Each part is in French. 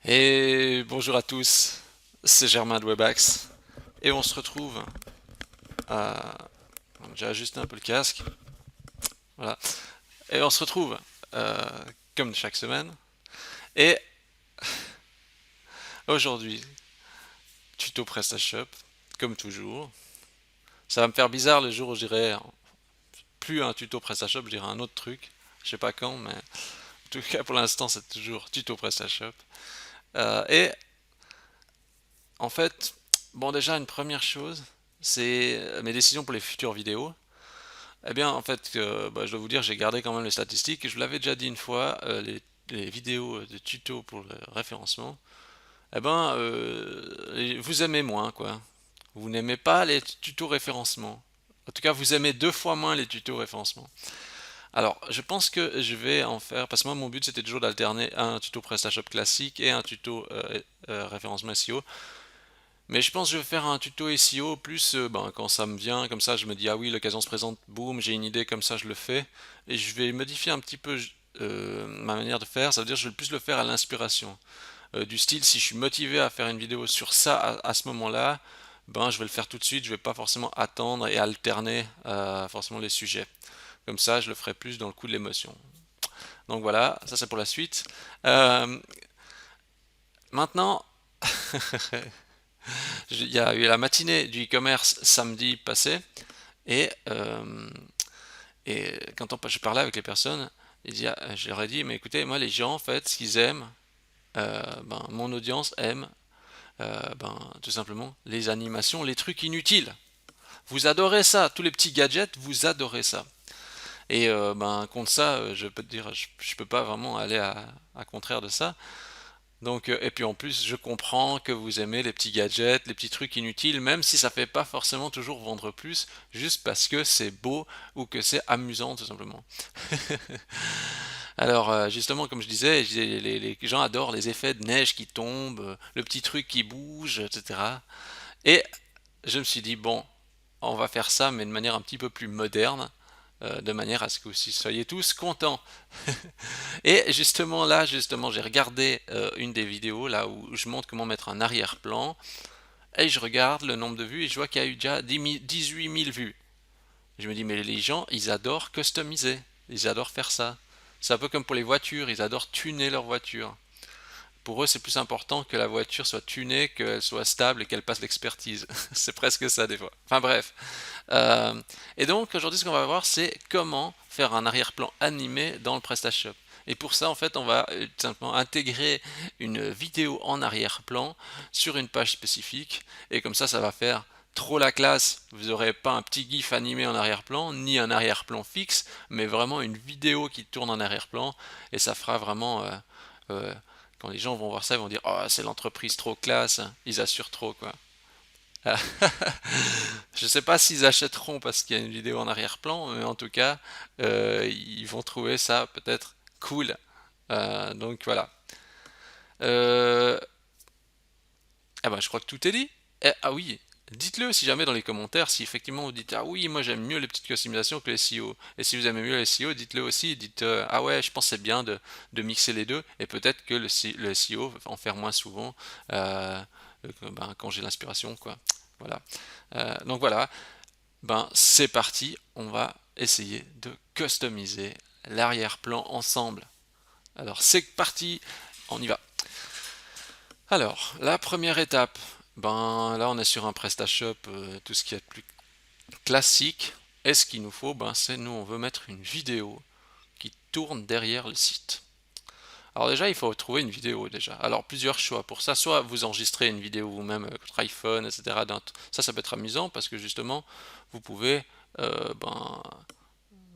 Et bonjour à tous, c'est Germain de Webax et on se retrouve à... J'ai ajusté un peu le casque, voilà. Et on se retrouve euh, comme chaque semaine. Et aujourd'hui, tuto PrestaShop, comme toujours. Ça va me faire bizarre le jour où je dirai plus un tuto PrestaShop, je dirai un autre truc. Je sais pas quand, mais en tout cas pour l'instant c'est toujours tuto PrestaShop. Et en fait, bon déjà une première chose, c'est mes décisions pour les futures vidéos. Eh bien, en fait, je dois vous dire, j'ai gardé quand même les statistiques. Je vous l'avais déjà dit une fois, les vidéos de tuto pour le référencement, eh ben, vous aimez moins, quoi. Vous n'aimez pas les tutos référencement. En tout cas, vous aimez deux fois moins les tutos référencement. Alors, je pense que je vais en faire, parce que moi, mon but, c'était toujours d'alterner un tuto PrestaShop classique et un tuto référencement SEO. Mais je pense que je vais faire un tuto SEO plus quand ça me vient, comme ça je me dis ah oui l'occasion se présente, boum, j'ai une idée, comme ça je le fais. Et je vais modifier un petit peu ma manière de faire, ça veut dire que je vais plus le faire à l'inspiration. Du style si je suis motivé à faire une vidéo sur ça à ce moment-là, ben je vais le faire tout de suite, je vais pas forcément attendre et alterner forcément les sujets. Comme ça je le ferai plus dans le coup de l'émotion. Donc voilà, ça c'est pour la suite. Euh, maintenant, il y a eu la matinée du e-commerce samedi passé et, euh, je parlais avec les personnes, je leur ai dit, mais écoutez, moi les gens en fait, ce qu'ils aiment, mon audience aime tout simplement les animations, les trucs inutiles. Vous adorez ça, tous les petits gadgets, vous adorez ça. Et contre ça, je peux te dire, je peux pas vraiment aller à contraire de ça. Donc, et puis en plus, je comprends que vous aimez les petits gadgets, les petits trucs inutiles, même si ça fait pas forcément toujours vendre plus, juste parce que c'est beau ou que c'est amusant tout simplement. Alors justement, comme je disais, les gens adorent les effets de neige qui tombent, le petit truc qui bouge, etc. Et je me suis dit, bon, on va faire ça, mais de manière un petit peu plus moderne, de manière à ce que vous soyez tous contents. Et justement là, justement, j'ai regardé une des vidéos là où je montre comment mettre un arrière-plan et je regarde le nombre de vues et je vois qu'il y a eu déjà 18 000 vues. Je me dis mais les gens, ils adorent customiser, ils adorent faire ça. C'est un peu comme pour les voitures, ils adorent tuner leur voiture. Pour eux, c'est plus important que la voiture soit tunée, qu'elle soit stable et qu'elle passe l'expertise. C'est presque ça des fois. Enfin bref. Euh, et donc aujourd'hui, ce qu'on va voir, c'est comment faire un arrière-plan animé dans le PrestaShop. Et pour ça, en fait, on va tout simplement intégrer une vidéo en arrière-plan sur une page spécifique. Et comme ça va faire trop la classe. Vous n'aurez pas un petit GIF animé en arrière-plan, ni un arrière-plan fixe, mais vraiment une vidéo qui tourne en arrière-plan. Et ça fera vraiment quand les gens vont voir ça, ils vont dire oh c'est l'entreprise trop classe, ils assurent trop quoi. Je sais pas s'ils achèteront parce qu'il y a une vidéo en arrière-plan, mais en tout cas ils vont trouver ça peut-être cool. Donc voilà. Euh, ah bah je crois que tout est dit. Ah oui, dites-le si jamais dans les commentaires si effectivement vous dites ah oui moi j'aime mieux les petites customisations que les SEO. Et si vous aimez mieux les SEO, dites-le aussi. Dites ah ouais je pense que c'est bien de mixer les deux et peut-être que le SEO va en faire moins souvent quand j'ai l'inspiration quoi. Voilà. Donc voilà. Ben c'est parti. On va essayer de customiser l'arrière-plan ensemble. Alors c'est parti. On y va. Alors, la première étape, ben là on est sur un PrestaShop, tout ce qui est plus classique. Et ce qu'il nous faut, ben c'est nous on veut mettre une vidéo qui tourne derrière le site. Alors déjà il faut trouver une vidéo déjà. Alors plusieurs choix pour ça, soit vous enregistrez une vidéo vous-même avec votre iPhone, etc. Ça peut être amusant parce que justement vous pouvez euh, ben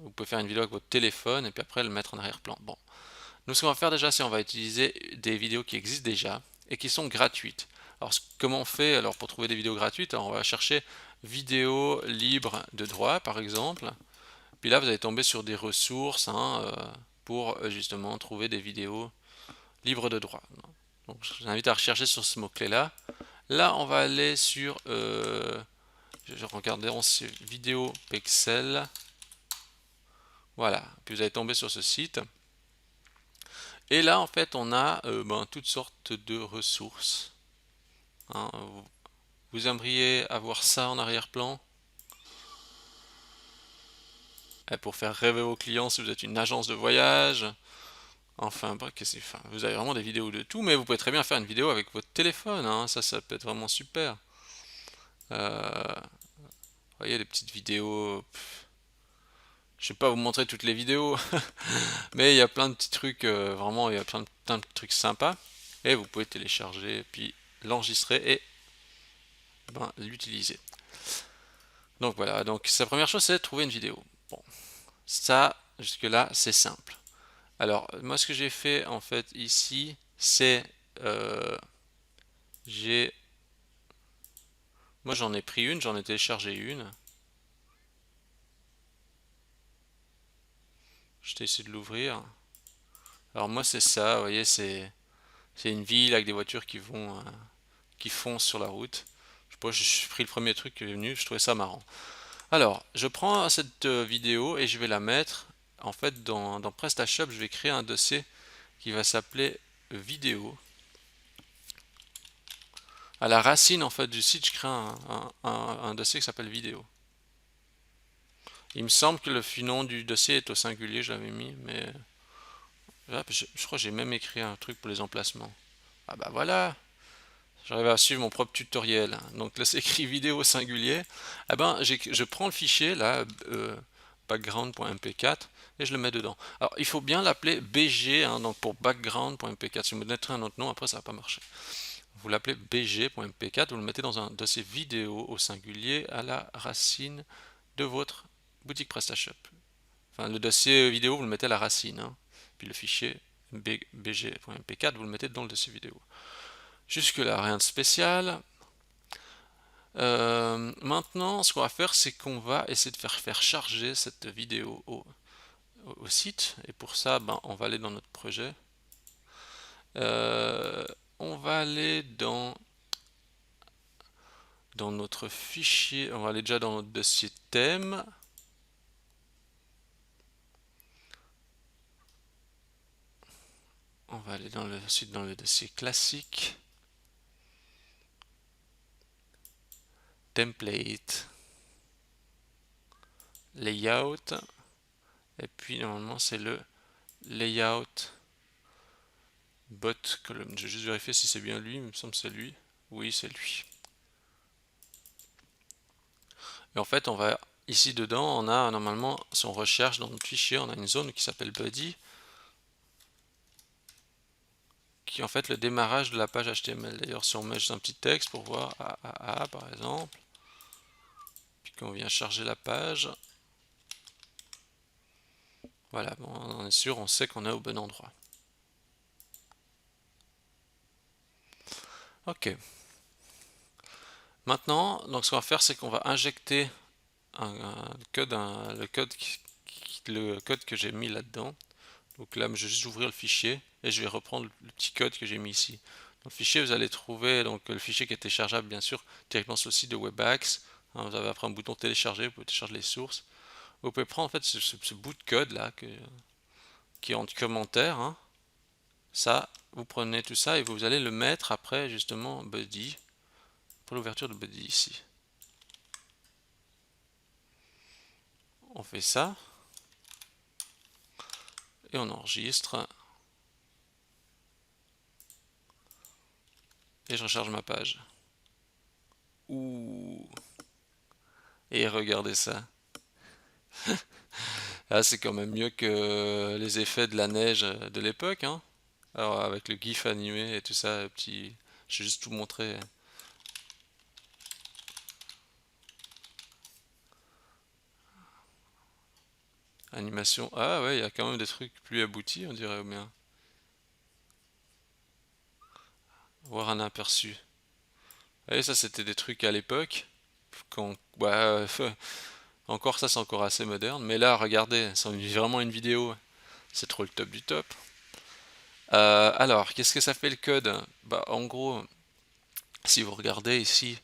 vous pouvez faire une vidéo avec votre téléphone et puis après le mettre en arrière-plan. Bon, nous, ce qu'on va faire déjà, c'est on va utiliser des vidéos qui existent déjà et qui sont gratuites. Alors, comment on fait alors pour trouver des vidéos gratuites? Alors, on va chercher vidéos libres de droit, par exemple. Puis là, vous allez tomber sur des ressources pour justement trouver des vidéos libres de droit. Donc, je vous invite à rechercher sur ce mot-clé-là. Là, on va aller sur, je regarderai sur vidéo Pexel. Voilà. Puis vous allez tomber sur ce site. Et là, en fait, on a toutes sortes de ressources, hein. Vous aimeriez avoir ça en arrière-plan pour faire rêver vos clients si vous êtes une agence de voyage. Enfin, vous avez vraiment des vidéos de tout, mais vous pouvez très bien faire une vidéo avec votre téléphone, hein. Ça peut être vraiment super. Vous voyez, les petites vidéos. Je vais pas vous montrer toutes les vidéos, mais il y a plein de petits trucs, vraiment, il y a plein de trucs sympas. Et vous pouvez télécharger, puis l'enregistrer et l'utiliser. Donc voilà, donc sa première chose c'est de trouver une vidéo. Bon, ça, jusque-là, c'est simple. Alors, moi ce que j'ai fait en fait ici, c'est euh, j'ai moi j'en ai pris une, j'en ai téléchargé une. Je vais essayer de l'ouvrir. Alors moi c'est ça, vous voyez, c'est une ville avec des voitures qui foncent sur la route. Je sais pas, j'ai pris le premier truc qui est venu, je trouvais ça marrant. Alors, je prends cette vidéo et je vais la mettre en fait dans PrestaShop, je vais créer un dossier qui va s'appeler vidéo. À la racine en fait du site, je crée un dossier qui s'appelle vidéo. Il me semble que le nom du dossier est au singulier, je l'avais mis, mais je crois que j'ai même écrit un truc pour les emplacements. Ah bah voilà, j'arrive à suivre mon propre tutoriel. Donc là c'est écrit vidéo au singulier. Ah ben je prends le fichier là, background.mp4 et je le mets dedans. Alors il faut bien l'appeler BG, hein, donc pour background.mp4. Si vous mettez un autre nom, après ça va pas marcher. Vous l'appelez bg.mp4, vous le mettez dans un dossier vidéo au singulier à la racine de votre boutique PrestaShop. Enfin, le dossier vidéo, vous le mettez à la racine, hein. Puis le fichier bg.mp4, vous le mettez dans le dossier vidéo. Jusque-là, rien de spécial. Maintenant, ce qu'on va faire, c'est qu'on va essayer de faire charger cette vidéo au site. Et pour ça, on va aller dans notre projet. On va aller dans notre fichier, on va aller déjà dans notre dossier thème. On va aller ensuite dans le dossier classique. Template. Layout. Et puis normalement c'est le layout bot column. Je vais juste vérifier si c'est bien lui, il me semble que c'est lui. Oui, c'est lui. Et en fait, on va ici dedans, on a normalement, si on recherche dans notre fichier, on a une zone qui s'appelle body, qui est en fait le démarrage de la page HTML. D'ailleurs, si on met juste un petit texte pour voir AAA par exemple, puis qu'on vient charger la page, voilà, bon, on est sûr, on sait qu'on est au bon endroit. Ok. Maintenant, donc ce qu'on va faire, c'est qu'on va injecter le code que j'ai mis là-dedans. Donc là, je vais juste ouvrir le fichier et je vais reprendre le petit code que j'ai mis ici. Dans le fichier, vous allez trouver donc le fichier qui est téléchargeable, bien sûr, directement sur le site de Webaxe. Hein, vous avez après un bouton télécharger, vous pouvez télécharger les sources. Vous pouvez prendre en fait ce bout de code là qui est en commentaire, hein. Ça, vous prenez tout ça et vous allez le mettre après justement Buddy pour l'ouverture de Buddy ici. On fait ça et on enregistre et je recharge ma page. Ouh. Et regardez ça. Ah, c'est quand même mieux que les effets de la neige de l'époque, hein. Alors avec le GIF animé et tout ça, petit. Je vais juste tout montrer. Animation. Ah ouais, il y a quand même des trucs plus aboutis, on dirait bien. Voir un aperçu. Et ça, c'était des trucs à l'époque. Quand, ouais, encore ça, c'est encore assez moderne. Mais là, regardez, c'est vraiment une vidéo. C'est trop le top du top. Alors, qu'est-ce que ça fait le code? Bah, en gros, si vous regardez ici,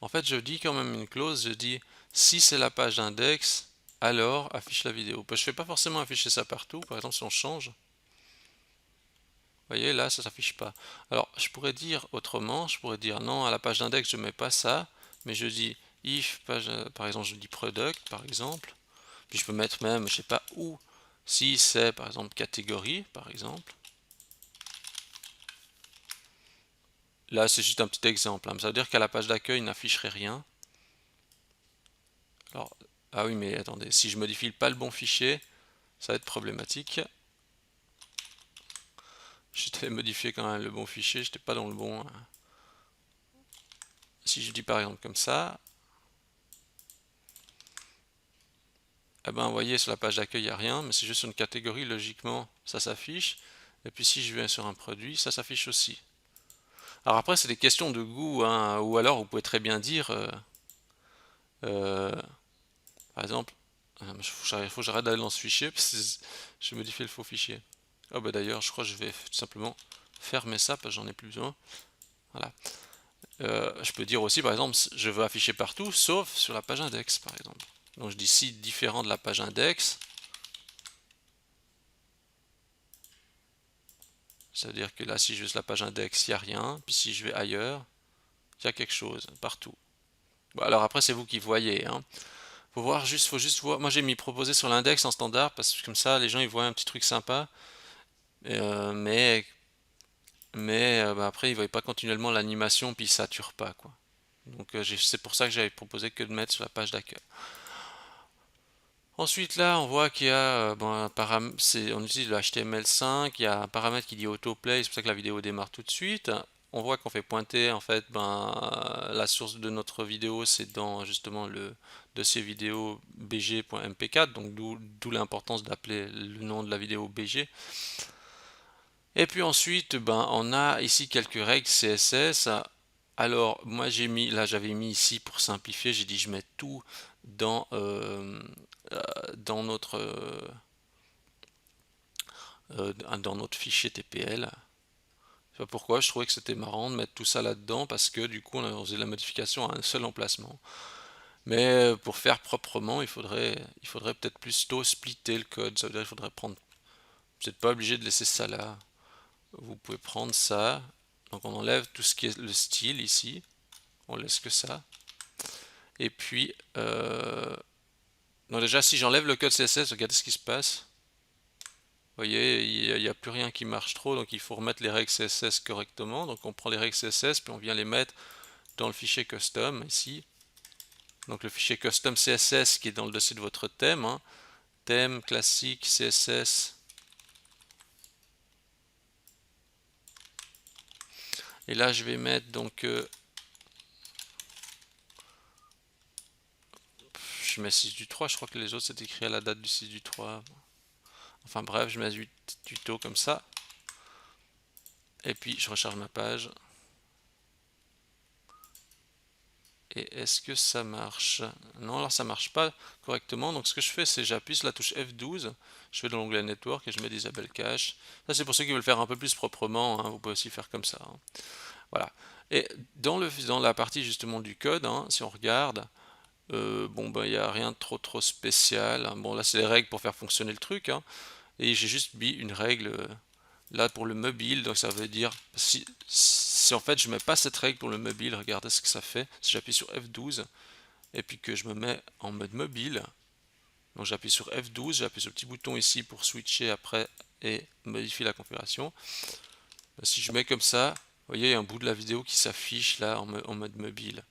en fait, je dis quand même une clause. Je dis si c'est la page d'index, alors affiche la vidéo. Bah, je ne fais pas forcément afficher ça partout. Par exemple, si on change, voyez, là, ça s'affiche pas. Alors, je pourrais dire autrement, je pourrais dire non, à la page d'index, je mets pas ça, mais je dis if page, par exemple, je dis product, par exemple, puis je peux mettre même, je sais pas où, si c'est, par exemple, catégorie, par exemple. Là, c'est juste un petit exemple, hein, mais ça veut dire qu'à la page d'accueil, il n'afficherait rien. Alors, ah oui, mais attendez, si je modifie pas le bon fichier, ça va être problématique. J'étais modifié quand même le bon fichier, j'étais pas dans le bon. Si je dis par exemple comme ça, eh ben, vous voyez, sur la page d'accueil, il n'y a rien, mais c'est juste une catégorie, logiquement, ça s'affiche. Et puis si je viens sur un produit, ça s'affiche aussi. Alors après, c'est des questions de goût, hein, ou alors vous pouvez très bien dire, euh, par exemple, il faut que j'arrête d'aller dans ce fichier, parce que j'ai modifié le faux fichier. Oh bah d'ailleurs, je crois que je vais tout simplement fermer ça, parce que j'en ai plus besoin. Voilà. Je peux dire aussi, par exemple, je veux afficher partout, sauf sur la page index, par exemple. Donc je dis site différent de la page index. Ça veut dire que là, si je vais sur la page index, il n'y a rien. Puis si je vais ailleurs, il y a quelque chose, partout. Bon, alors après, c'est vous qui voyez, hein. Faut juste voir. Moi, j'ai mis proposer sur l'index en standard, parce que comme ça, les gens, ils voient un petit truc sympa. Mais bah, après, ils ne voient pas continuellement l'animation, puis ils ne saturent pas, quoi. Donc c'est pour ça que j'avais proposé que de mettre sur la page d'accueil. Ensuite, là, on voit qu'il y a bon, on utilise le HTML5, il y a un paramètre qui dit autoplay, c'est pour ça que la vidéo démarre tout de suite. On voit qu'on fait pointer en fait la source de notre vidéo, c'est dans justement le dossier vidéo bg.mp4, donc d'où l'importance d'appeler le nom de la vidéo bg. Et puis ensuite, ben, on a ici quelques règles CSS. Alors, moi j'avais mis ici pour simplifier, j'ai dit je mets tout dans, dans notre, dans notre fichier TPL. Je sais pas pourquoi, je trouvais que c'était marrant de mettre tout ça là-dedans parce que du coup on faisait la modification à un seul emplacement. Mais pour faire proprement, il faudrait peut-être plutôt splitter le code. Ça veut dire qu'il faudrait prendre. Vous n'êtes pas obligé de laisser ça là. Vous pouvez prendre ça. Donc on enlève tout ce qui est le style ici. On laisse que ça. Et puis, donc déjà si j'enlève le code CSS, regardez ce qui se passe. Vous voyez, il n'y a plus rien qui marche trop, donc il faut remettre les règles CSS correctement. Donc on prend les règles CSS, puis on vient les mettre dans le fichier custom ici. Donc le fichier custom CSS qui est dans le dossier de votre thème, hein. Thème classique CSS. Et là je vais mettre donc je mets 6 du 3, je crois que les autres c'est écrit à la date du 6 du 3. Enfin bref, je mets 8 tuto comme ça. Et puis je recharge ma page. Et est-ce que ça marche? Non, alors ça marche pas correctement. Donc ce que je fais, c'est j'appuie sur la touche F12, je vais dans l'onglet Network et je mets Disable Cache. Ça c'est pour ceux qui veulent faire un peu plus proprement, hein. Vous pouvez aussi faire comme ça, hein. Voilà. Et dans la partie justement du code, hein, si on regarde, bon ben il n'y a rien de trop spécial, hein. Bon là c'est les règles pour faire fonctionner le truc, hein. Et j'ai juste mis une règle là pour le mobile, donc ça veut dire si en fait je mets pas cette règle pour le mobile, regardez ce que ça fait. Si j'appuie sur F12 et puis que je me mets en mode mobile, donc j'appuie sur F12, j'appuie sur le petit bouton ici pour switcher après et modifier la configuration. Si je mets comme ça, vous voyez, il y a un bout de la vidéo qui s'affiche là en mode mobile.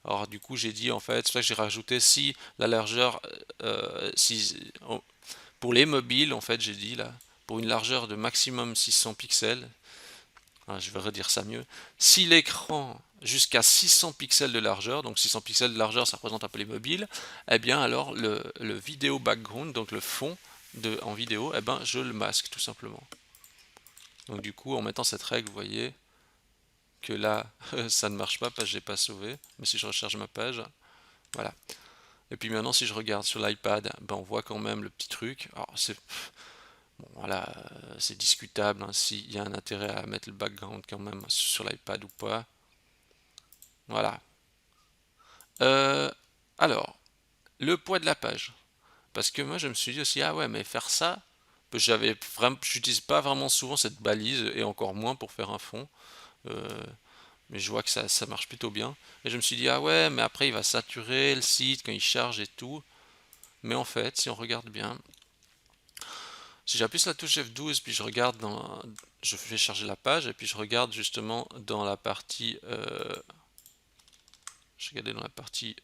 Alors du coup j'ai dit en fait, c'est ça que j'ai rajouté si la largeur, pour les mobiles en fait j'ai dit là, pour une largeur de maximum 600 pixels, je vais redire ça mieux, si l'écran jusqu'à 600 pixels de largeur, donc 600 pixels de largeur ça représente un peu les mobiles, eh bien alors le vidéo background, donc le fond en vidéo, eh ben je le masque tout simplement. Donc du coup en mettant cette règle, vous voyez que là ça ne marche pas parce que je n'ai pas sauvé, mais si je recharge ma page, voilà. Et puis maintenant si je regarde sur l'iPad, ben on voit quand même le petit truc. Alors c'est bon, voilà, c'est discutable, hein, s'il y a un intérêt à mettre le background quand même sur l'iPad ou pas. Voilà. Euh, alors, le poids de la page. Parce que moi je me suis dit aussi, ah ouais, mais faire ça, j'utilise pas vraiment souvent cette balise et encore moins pour faire un fond. Euh, mais je vois que ça marche plutôt bien. Et je me suis dit, ah ouais, mais après il va saturer le site quand il charge et tout. Mais en fait, si on regarde bien, si j'appuie sur la touche F12, puis je fais charger la page, et puis je regarde justement dans la partie, je regardais dans la partie,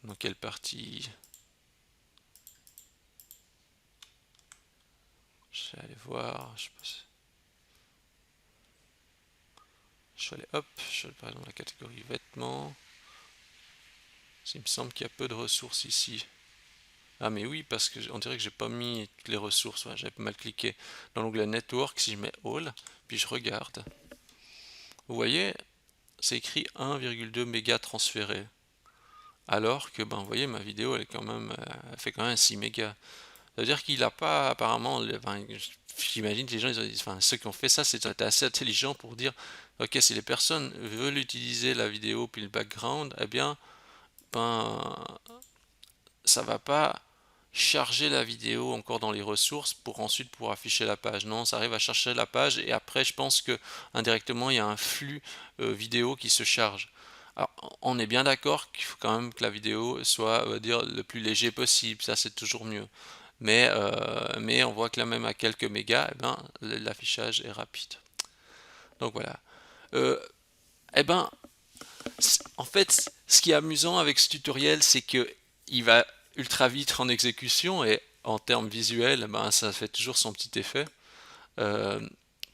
dans quelle partie, je vais aller voir, je sais pas je vais aller, hop, je vais aller par exemple dans la catégorie vêtements. Il me semble qu'il y a peu de ressources ici. Ah mais oui, parce que on dirait que j'ai pas mis toutes les ressources, ouais, j'avais mal cliqué. Dans l'onglet Network, si je mets All, puis je regarde. Vous voyez, c'est écrit 1,2 mégas transféré. Alors que, ben, vous voyez, ma vidéo, elle fait quand même 6 mégas. Ça veut dire qu'il a pas, apparemment, enfin, j'imagine que les gens, enfin, ceux qui ont fait ça, c'était assez intelligent pour dire, ok, si les personnes veulent utiliser la vidéo puis le background, eh bien, ben, ça va pas charger la vidéo encore dans les ressources pour ensuite pouvoir afficher la page. Non, ça arrive à chercher la page et après je pense que indirectement il y a un flux vidéo qui se charge. Alors, on est bien d'accord qu'il faut quand même que la vidéo soit, on va dire, le plus léger possible, ça c'est toujours mieux. Mais on voit que là même à quelques mégas, eh ben, l'affichage est rapide. Donc voilà. Euh, eh ben, en fait, ce qui est amusant avec ce tutoriel, c'est que il va ultra vite en exécution et en termes visuels, ben, ça fait toujours son petit effet. Euh,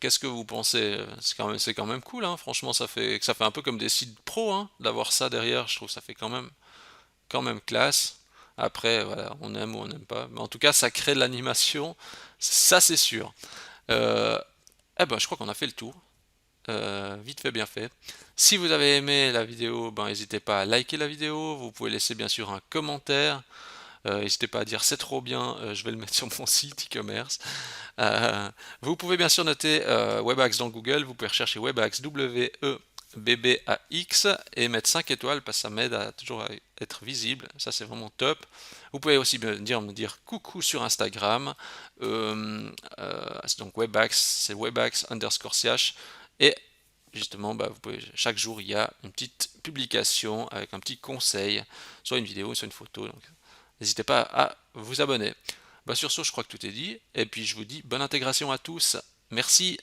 Qu'est-ce que vous pensez? C'est quand même cool, hein. Franchement, ça fait un peu comme des sites pro, hein, d'avoir ça derrière. Je trouve que ça fait quand même classe. Après, voilà, on aime ou on n'aime pas. Mais en tout cas, ça crée de l'animation, ça c'est sûr. Euh, eh ben, je crois qu'on a fait le tour. Vite fait, bien fait. Si vous avez aimé la vidéo, ben, n'hésitez pas à liker la vidéo. Vous pouvez laisser bien sûr un commentaire. N'hésitez pas à dire c'est trop bien, je vais le mettre sur mon site e-commerce. Euh, Vous pouvez bien sûr noter Webax dans Google. Vous pouvez rechercher Webax WEBBAX et mettre 5 étoiles parce que ça m'aide à toujours être visible. Ça c'est vraiment top. Vous pouvez aussi me dire coucou sur Instagram. Donc Webax, c'est Webax_ch. Et justement, bah, chaque jour, il y a une petite publication avec un petit conseil, soit une vidéo, soit une photo. Donc, n'hésitez pas à vous abonner. Bah, sur ce, je crois que tout est dit. Et puis, je vous dis bonne intégration à tous. Merci.